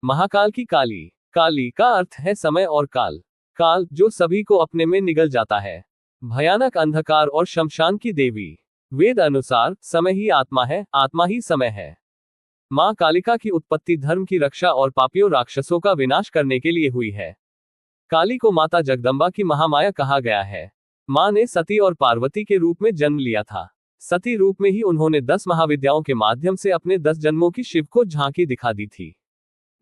महाकाल की काली। काली का अर्थ है समय और काल। काल जो सभी को अपने में निगल जाता है। भयानक अंधकार और शमशान की देवी। वेद अनुसार समय ही आत्मा है, आत्मा ही समय है। मां कालिका की उत्पत्ति धर्म की रक्षा और पापियों राक्षसों का विनाश करने के लिए हुई है। काली को माता जगदम्बा की महामाया कहा गया है। मां ने सती और पार्वती के रूप में जन्म लिया था। सती रूप में ही उन्होंने 10 महाविद्याओं के माध्यम से अपने 10 जन्मों की शिव को झांकी दिखा दी थी।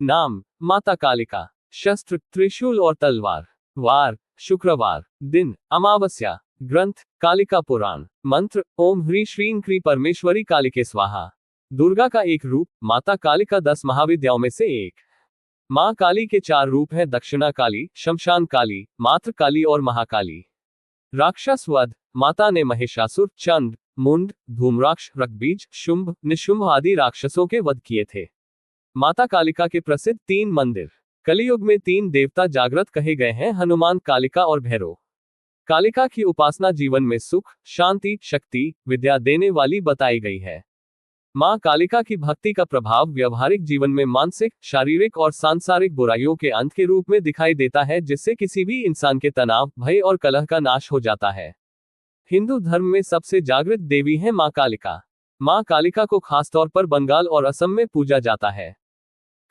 नाम माता कालिका। शस्त्र त्रिशूल और तलवार। वार शुक्रवार। दिन अमावस्या। ग्रंथ कालिका पुराण। मंत्र ओम ह्री श्रीं क्री परमेश्वरी कालिके स्वाहा। दुर्गा का एक रूप माता कालिका 10 महाविद्याओं में से एक। मां काली के 4 रूप हैं, दक्षिणा काली, शमशान काली, मातृ काली और महाकाली। राक्षस वध माता ने महिषासुर, चंड, मुंड, धूम्राक्ष, रक्तबीज, शुंभ, निशुंभ आदि राक्षसों के वध किए थे। माता कालिका के प्रसिद्ध 3 मंदिर। कलियुग में 3 देवता जागृत कहे गए हैं, हनुमान, कालिका और भैरव। कालिका की उपासना जीवन में सुख, शांति, शक्ति, विद्या देने वाली बताई गई है। मां कालिका की भक्ति का प्रभाव व्यवहारिक जीवन में मानसिक, शारीरिक और सांसारिक बुराइयों के अंत के रूप में दिखाई देता है, जिससे किसी भी इंसान के तनाव, भय और कलह का नाश हो जाता है। हिंदू धर्म में सबसे जागृत देवी है मां कालिका। मां कालिका को खासतौर पर बंगाल और असम में पूजा जाता है।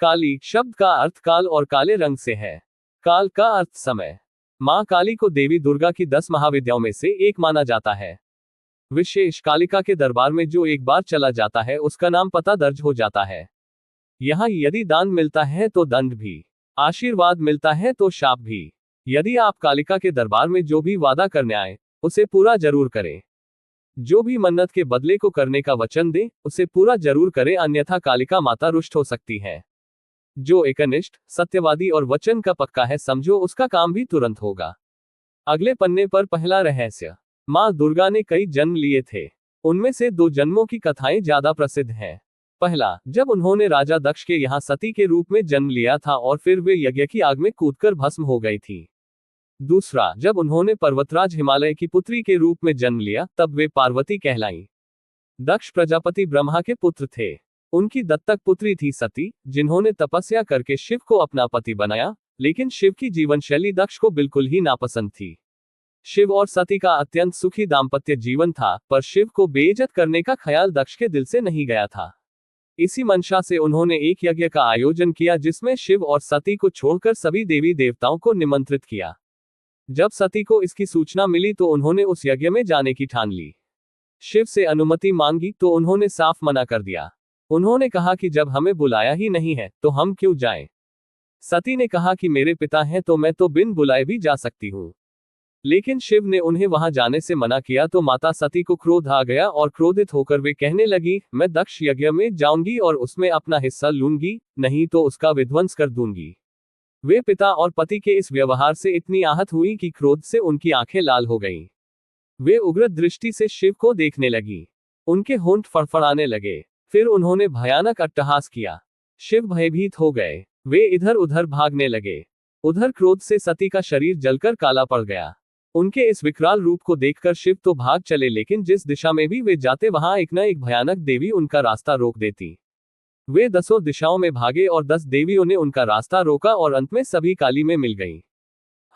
काली शब्द का अर्थ काल और काले रंग से है। काल का अर्थ समय। मां काली को देवी दुर्गा की 10 महाविद्याओं में से एक माना जाता है। विशेष कालिका के दरबार में जो एक बार चला जाता है उसका नाम पता दर्ज हो जाता है। यहाँ यदि दान मिलता है तो दंड भी, आशीर्वाद मिलता है तो शाप भी। यदि आप कालिका के दरबार में जो भी वादा करने आए उसे पूरा जरूर करें। जो भी मन्नत के बदले को करने का वचन दें उसे पूरा जरूर करें, अन्यथा कालिका माता रुष्ट हो सकती है। जो एकनिष्ठ, सत्यवादी और वचन का पक्का है, समझो उसका काम भी तुरंत होगा। अगले पन्ने पर पहला रहस्य। मां दुर्गा ने कई जन्म लिए थे। उनमें से 2 जन्मों की कथाएं ज्यादा प्रसिद्ध हैं। पहला, जब उन्होंने राजा दक्ष के यहाँ सती के रूप में जन्म लिया था और फिर वे यज्ञ की आग में कूदकर भस्म हो गई थी। दूसरा, जब उन्होंने पर्वतराज हिमालय की पुत्री के रूप में जन्म लिया तब वे पार्वती कहलाईं। दक्ष प्रजापति ब्रह्मा के पुत्र थे। उनकी दत्तक पुत्री थी सती, जिन्होंने तपस्या करके शिव को अपना पति बनाया, लेकिन शिव की जीवन शैली दक्ष को बिल्कुल ही नापसंद थी। शिव और सती का अत्यंत सुखी दाम्पत्य जीवन था, पर शिव को बेइज्जत करने का ख्याल दक्ष के दिल से नहीं गया था। इसी मंशा से उन्होंने एक यज्ञ का आयोजन किया जिसमें शिव और सती को छोड़कर सभी देवी देवताओं को निमंत्रित किया। जब सती को इसकी सूचना मिली तो उन्होंने उस यज्ञ में जाने की ठान ली। शिव से अनुमति मांगी तो उन्होंने साफ मना कर दिया। उन्होंने कहा कि जब हमें बुलाया ही नहीं है तो हम क्यों जाएं? सती ने कहा कि मेरे पिता हैं तो मैं तो बिन बुलाए भी जा सकती हूँ। लेकिन शिव ने उन्हें वहां जाने से मना किया तो माता सती को क्रोध आ गया और क्रोधित होकर वे कहने लगी, मैं दक्ष यज्ञ में जाऊंगी और उसमें अपना हिस्सा लूंगी, नहीं तो उसका विध्वंस कर दूंगी। वे पिता और पति के इस व्यवहार से इतनी आहत हुई कि क्रोध से उनकी आंखें लाल हो गईं। वे उग्र दृष्टि से शिव को देखने लगी। उनके होंठ फड़फड़ाने लगे। फिर उन्होंने भयानक अट्टहास किया। शिव भयभीत हो गए। वे इधर उधर भागने लगे। उधर क्रोध से सती का शरीर जलकर काला पड़ गया। उनके इस विकराल रूप को देखकर शिव तो भाग चले, लेकिन जिस दिशा में भी वे जाते वहां एक न एक भयानक देवी उनका रास्ता रोक देती। वे 10 दिशाओं में भागे और 10 देवियों ने उनका रास्ता रोका और अंत में सभी काली में मिल गईं।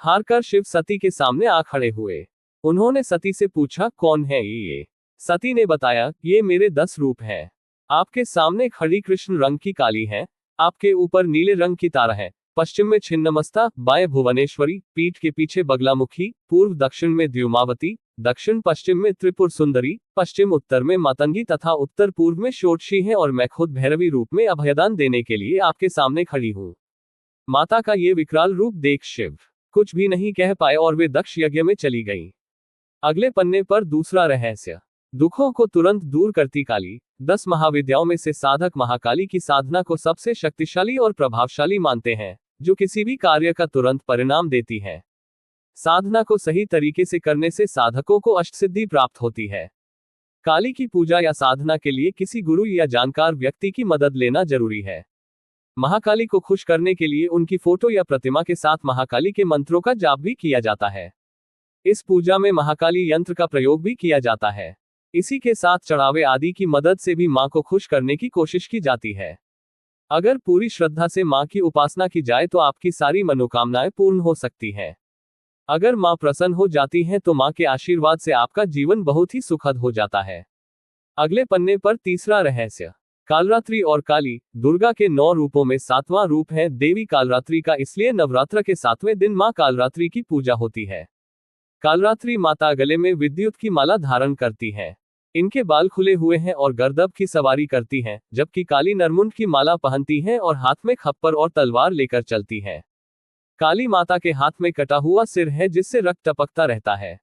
हारकर शिव सती के सामने आ खड़े हुए। उन्होंने सती से पूछा, कौन है ये? सती ने बताया, ये मेरे 10 रूप हैं। आपके सामने खड़ी कृष्ण रंग की काली है, आपके ऊपर नीले रंग की तारा है, पश्चिम में छिन्नमस्ता, बाएं भुवनेश्वरी, पीठ के पीछे बगलामुखी, पूर्व दक्षिण में द्युमावती, दक्षिण पश्चिम में त्रिपुर सुंदरी, पश्चिम उत्तर में मातंगी तथा उत्तर पूर्व में षोडशी है और मैं खुद भैरवी रूप में अभयदान देने के लिए आपके सामने खड़ी हूँ। माता का ये विकराल रूप देख शिव कुछ भी नहीं कह पाए और वे दक्ष यज्ञ में चली गईं। अगले पन्ने पर दूसरा रहस्य। दुखों को तुरंत दूर करती काली। 10 महाविद्याओं में से साधक महाकाली की साधना को सबसे शक्तिशाली और प्रभावशाली मानते हैं, जो किसी भी कार्य का तुरंत परिणाम देती है। साधना को सही तरीके से करने से साधकों को अष्टसिद्धि प्राप्त होती है। काली की पूजा या साधना के लिए किसी गुरु या जानकार व्यक्ति की मदद लेना जरूरी है। महाकाली को खुश करने के लिए उनकी फोटो या प्रतिमा के साथ महाकाली के मंत्रों का जाप भी किया जाता है। इस पूजा में महाकाली यंत्र का प्रयोग भी किया जाता है। इसी के साथ चढ़ावे आदि की मदद से भी मां को खुश करने की कोशिश की जाती है। अगर पूरी श्रद्धा से माँ की उपासना की जाए तो आपकी सारी मनोकामनाएं पूर्ण हो सकती हैं। अगर माँ प्रसन्न हो जाती हैं तो माँ के आशीर्वाद से आपका जीवन बहुत ही सुखद हो जाता है। अगले पन्ने पर तीसरा रहस्य, कालरात्रि और काली। दुर्गा के 9 रूपों में 7वां रूप है देवी कालरात्रि का, इसलिए नवरात्र के 7वें दिन माँ कालरात्रि की पूजा होती है। कालरात्रि माता गले में विद्युत की माला धारण करती हैं। इनके बाल खुले हुए हैं और गर्दभ की सवारी करती हैं, जबकि काली नरमुंड की माला पहनती हैं और हाथ में खप्पर और तलवार लेकर चलती हैं। काली माता के हाथ में कटा हुआ सिर है जिससे रक्त टपकता रहता है।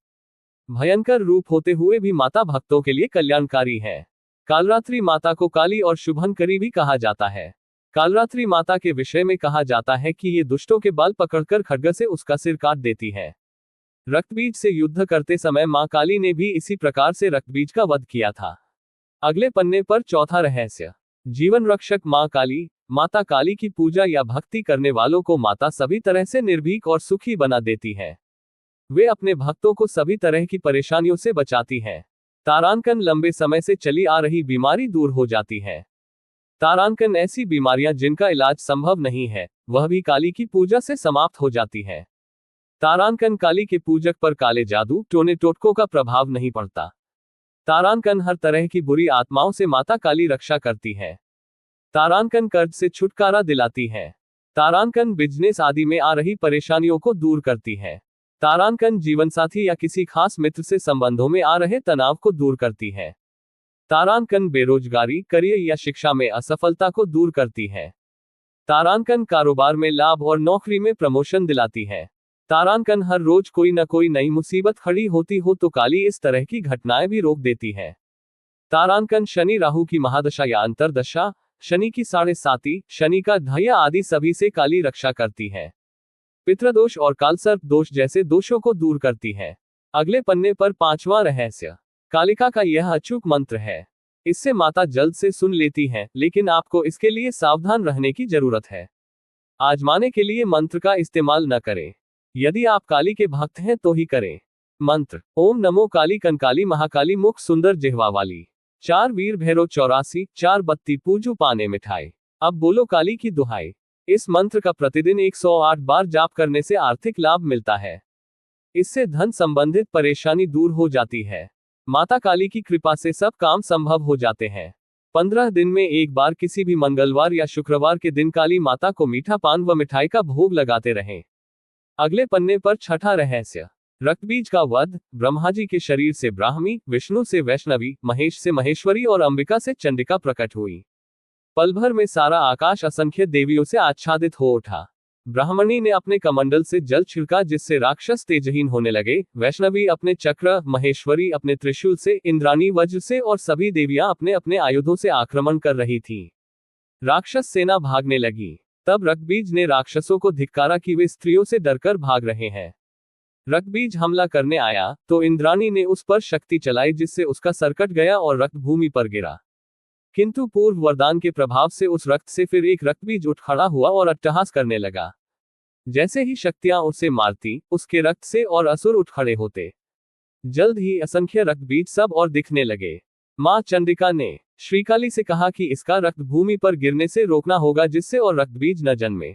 भयंकर रूप होते हुए भी माता भक्तों के लिए कल्याणकारी है। कालरात्रि माता को काली और शुभंकरी भी कहा जाता है। कालरात्रि माता के विषय में कहा जाता है कि ये दुष्टों के बाल पकड़कर खड्ग से उसका सिर काट देती है। रक्तबीज से युद्ध करते समय मां काली ने भी इसी प्रकार से रक्तबीज का वध किया था। अगले पन्ने पर चौथा रहस्य, जीवन रक्षक मां काली। माता काली की पूजा या भक्ति करने वालों को माता सभी तरह से निर्भीक और सुखी बना देती है। वे अपने भक्तों को सभी तरह की परेशानियों से बचाती हैं। तारांकन लंबे समय से चली आ रही बीमारी दूर हो जाती है। तारांकन ऐसी बीमारियां जिनका इलाज संभव नहीं है, वह भी काली की पूजा से समाप्त हो जाती है। तारांकन काली के पूजक पर काले जादू, टोने टोटकों का प्रभाव नहीं पड़ता। तारांकन हर तरह की बुरी आत्माओं से माता काली रक्षा करती है। तारांकन कर्ज से छुटकारा दिलाती है। तारांकन बिजनेस आदि में आ रही परेशानियों को दूर करती है। तारांकन जीवनसाथी या किसी खास मित्र से संबंधों में आ रहे तनाव को दूर करती है। तारांकन बेरोजगारी, करियर या शिक्षा में असफलता को दूर करती है। तारांकन कारोबार में लाभ और नौकरी में प्रमोशन दिलाती है। तारांकन हर रोज कोई न कोई नई मुसीबत खड़ी होती हो तो काली इस तरह की घटनाएं भी रोक देती है। तारांकन शनि राहु की महादशा या अंतरदशा, शनि की 7.5, शनि का ढैया आदि सभी से काली रक्षा करती है। पितृदोष और कालसर्प दोष जैसे दोषों को दूर करती है। अगले पन्ने पर 5वां रहस्य, कालिका का यह अचूक मंत्र है। इससे माता जल्द से सुन लेती हैं, लेकिन आपको इसके लिए सावधान रहने की जरूरत है। आजमाने के लिए मंत्र का इस्तेमाल न करें। यदि आप काली के भक्त हैं तो ही करें। मंत्र, ओम नमो काली कंकाली महाकाली मुख सुंदर जिह्वा वाली, 4 वीर भैरव 84, 4 बत्ती पूजू पाने मिठाई। अब बोलो काली की दुहाई। इस मंत्र का प्रतिदिन 108 बार जाप करने से आर्थिक लाभ मिलता है। इससे धन संबंधित परेशानी दूर हो जाती है। माता काली की कृपा से सब काम संभव हो जाते हैं। 15 दिन में एक बार किसी भी मंगलवार या शुक्रवार के दिन काली माता को मीठा पान व मिठाई का भोग लगाते रहें। अगले पन्ने पर छठा रहस्य, रक्तबीज का वध। ब्रह्मा जी के शरीर से ब्राह्मी, विष्णु से वैष्णवी, महेश से महेश्वरी और अंबिका से चंडिका प्रकट हुई। पल भर में सारा आकाश असंख्य देवियों से आच्छादित हो उठा। ब्राह्मणी ने अपने कमंडल से जल छिड़का जिससे राक्षस तेजहीन होने लगे। वैष्णवी अपने चक्र, महेश्वरी अपने त्रिशूल से, इंद्राणी वज्र से और सभी देवियां अपने अपने आयुधों से आक्रमण कर रही थीं। राक्षस सेना भागने लगी। तब रक्तबीज ने राक्षसों को धिक्कारा कि वे स्त्रियों से डरकर भाग रहे हैं। रक्तबीज हमला करने आया तो इंद्राणी ने उस पर शक्ति चलाई जिससे उसका सर कट गया और रक्त भूमि पर गिरा। किंतु पूर्व वरदान के प्रभाव से उस रक्त से फिर एक रक्तबीज उठ खड़ा हुआ और अट्टहास करने लगा। जैसे ही शक्तियां उसे मारती, उसके रक्त से और असुर उठ खड़े होते। जल्द ही असंख्य रक्तबीज सब और दिखने लगे। मां चंडिका ने श्रीकाली से कहा कि इसका रक्त भूमि पर गिरने से रोकना होगा जिससे और रक्तबीज न जन्मे।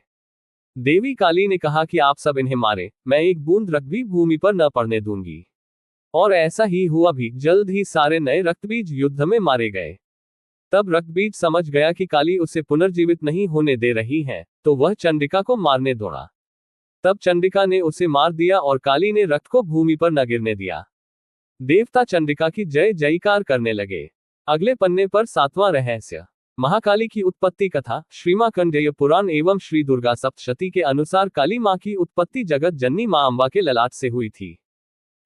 देवी काली ने कहा कि आप सब इन्हें मारे, मैं एक बूंद रक्त भी भूमि पर न पड़ने दूंगी। और ऐसा ही हुआ भी। जल्द ही सारे नए रक्तबीज युद्ध में मारे गए। तब रक्तबीज समझ गया कि काली उसे पुनर्जीवित नहीं होने दे रही है, तो वह चंडिका को मारने दौड़ा। तब चंडिका ने उसे मार दिया और काली ने रक्त को भूमि पर न गिरने दिया। देवता चंडिका की जय जयकार करने लगे। अगले पन्ने पर 7वां रहस्य, महाकाली की उत्पत्ति कथा। श्रीमार्कंडेय पुराण एवं श्री दुर्गा सप्तशती के अनुसार काली मां की उत्पत्ति जगत जननी मां अम्बा के ललाट से हुई थी।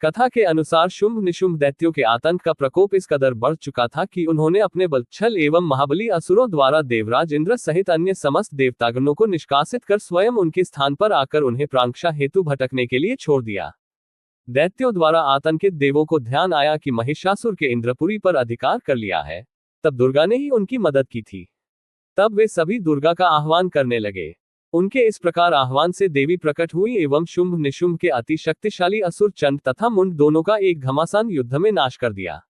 कथा के अनुसार शुंभ निशुंभ दैत्यों के आतंक का प्रकोप इस कदर बढ़ चुका था कि उन्होंने अपने बल, छल एवं महाबली असुरों द्वारा देवराज इंद्र सहित अन्य समस्त देवतागणों को निष्कासित कर स्वयं उनके स्थान पर आकर उन्हें प्रांक्षा हेतु भटकने के लिए छोड़ दिया। दैत्यों द्वारा आतंकित देवों को ध्यान आया कि महिषासुर के इंद्रपुरी पर अधिकार कर लिया है। तब दुर्गा ने ही उनकी मदद की थी। तब वे सभी दुर्गा का आह्वान करने लगे। उनके इस प्रकार आह्वान से देवी प्रकट हुई एवं शुंभ निशुंभ के अति शक्तिशाली असुर चंड तथा मुंड दोनों का एक घमासान युद्ध में नाश कर दिया।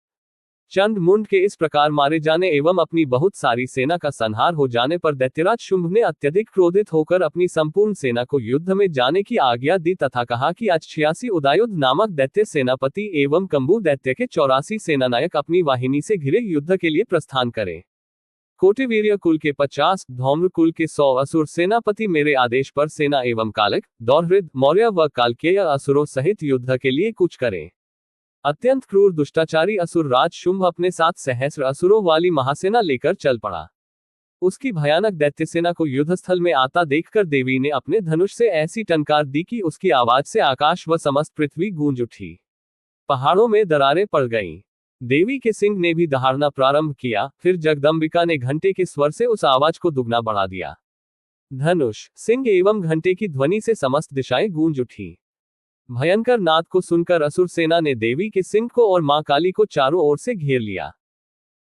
चंड मुंड के इस प्रकार मारे जाने एवं अपनी बहुत सारी सेना का संहार हो जाने पर दैत्यराज शुंभ ने अत्यधिक क्रोधित होकर अपनी संपूर्ण सेना को युद्ध में जाने की आज्ञा दी तथा कहा कि आज 86 उदयोध नामक दैत्य सेनापति एवं कंबू दैत्य के 84 सेनानायक अपनी वाहिनी से घिरे युद्ध के लिए प्रस्थान करें। कोटिवीर्य कुल के 50, धौम्र कुल के 100 असुर सेनापति मेरे आदेश पर सेना एवं कालक, दौर्हृद, मौर्य व कालकेय असुरों सहित युद्ध के लिए कूच करें। अत्यंत क्रूर दुष्टाचारी असुर राज शुंभ अपने 7 सहस्र असुरों वाली महासेना लेकर चल पड़ा। उसकी भयानक दैत्य सेना को युद्धस्थल में आता देखकर देवी ने अपने धनुष से ऐसी टंकार दी कि उसकी आवाज से आकाश व समस्त पृथ्वी गूंज उठी। पहाड़ों में दरारें पड़ गईं। देवी के सिंह ने भी दहाड़ना प्रारंभ किया। फिर जगदम्बिका ने घंटे के स्वर से उस आवाज को दुगना बढ़ा दिया। धनुष, सिंह एवं घंटे की ध्वनि से समस्त दिशाएं गूंज उठी। भयंकर नाद को सुनकर असुर सेना ने देवी के सिंह को और मां काली को चारों ओर से घेर लिया।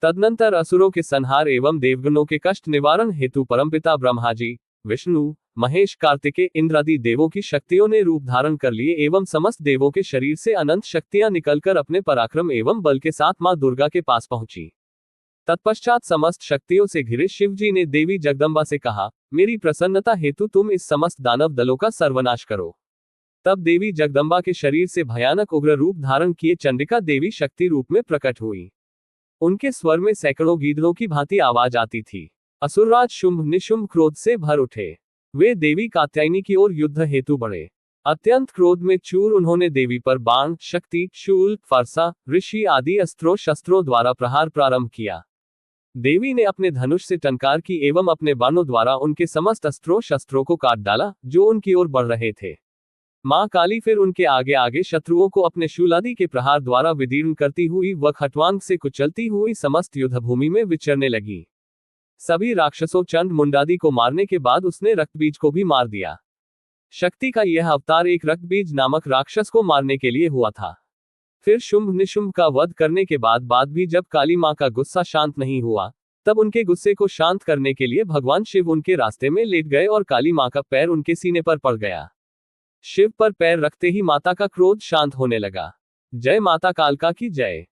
तदनंतर असुरों के संहार एवं देवगणों के कष्ट निवारण हेतु परमपिता ब्रह्मा जी, विष्णु, महेश, कार्तिकेय, इंद्रादि देवों की शक्तियों ने रूप धारण कर लिए एवं समस्त देवों के शरीर से अनंत शक्तियां निकलकर अपने पराक्रम एवं बल के साथ मां दुर्गा के पास पहुंची। तत्पश्चात समस्त शक्तियों से घिरे शिव जी ने देवी जगदम्बा से कहा, मेरी प्रसन्नता हेतु तुम इस समस्त दानव दलों का सर्वनाश करो। तब देवी जगदम्बा के शरीर से भयानक उग्र रूप धारण किए चंडिका देवी शक्ति रूप में प्रकट हुई। उनके स्वर में सैकड़ों गीदड़ों की भांति आवाज आती थी। असुरराज शुंभ निशुंभ क्रोध से भर उठे। वे देवी कात्यायनी की ओर युद्ध हेतु बढ़े। अत्यंत क्रोध में चूर उन्होंने देवी पर बाण, शक्ति, शूल, फरसा, ऋषि आदि अस्त्रों शस्त्रों द्वारा प्रहार प्रारंभ किया। देवी ने अपने धनुष से टंकार की एवं अपने बाणों द्वारा उनके समस्त अस्त्रों शस्त्रों को काट डाला जो उनकी ओर बढ़ रहे थे। मां काली फिर उनके आगे आगे शत्रुओं को अपने शूलादि के प्रहार द्वारा विदीर्ण करती हुई व खट्वांग से कुचलती हुई समस्त युद्धभूमि में विचरने लगी। सभी राक्षसों चंड मुंडादि को मारने के बाद उसने रक्तबीज को भी मार दिया। शक्ति का यह अवतार एक रक्तबीज नामक राक्षस को मारने के लिए हुआ था। फिर शुंभ निशुंभ का वध करने के बाद भी जब काली मां का गुस्सा शांत नहीं हुआ, तब उनके गुस्से को शांत करने के लिए भगवान शिव उनके रास्ते में लेट गए और काली मां का पैर उनके सीने पर पड़ गया। शिव पर पैर रखते ही माता का क्रोध शांत होने लगा। जय माता कालका की जय।